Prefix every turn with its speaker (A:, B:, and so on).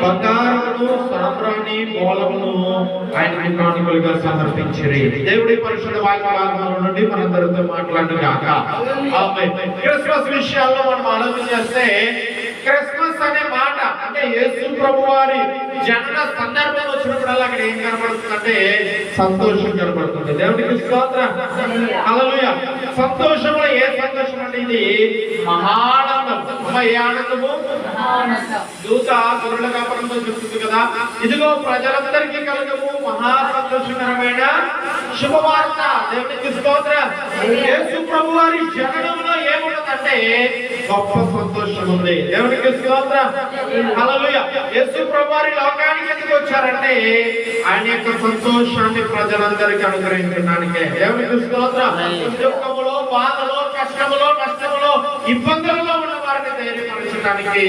A: బంగారమును సాంబ్రాణి మూలమును ఆయనకి కానుకలుగా సమర్పించిరి. దేవుడి పరిశుద్ధ వాక్య భాగంలో నుండి మనందరితో మాట్లాడును గాక. ఆమేన్. క్రిస్మస్ విషయాల్లో మనం ఆలోచన చేస్తే క్రిస్మస్ అనే మాట అంటే యేసు ప్రభువారి జనన సందర్భం వచ్చినప్పుడల్లా అక్కడ ఏం కనబడుతుందంటే సంతోషం కనబడుతుంది. దేవునికి స్తోత్రం. హల్లెలూయా. సంతోషంలో ఏ సంతోషం అంటే ఇది మహానందం. ఏ ఆనందము? దూత గొర్రెల కాపరంతో చెప్తుంది కదా, ఇదిగో ప్రజలందరికీ కలుగము మహా సంతోషకరమైన శుభవార్త. దేవునికి స్తోత్రం. యేసు ప్రభువారి జననంలో ఏముంటుందంటే గొప్ప సంతోషం ఉంది. దేవునికి స్తోత్రం. హల్లెలూయా. యేసు ప్రభువారి లోకానికి ఎందుకు వచ్చారంటే ఆయన యొక్క సంతోషాన్ని ప్రజలందరికీ అనుగ్రహించడానికే. దేవునికి స్తోత్రం. దుఃఖములో, బాధలో, కష్టములో, నష్టములో, ఇబ్బందులలో ఉన్న వారిని ధైర్యపరచడానికి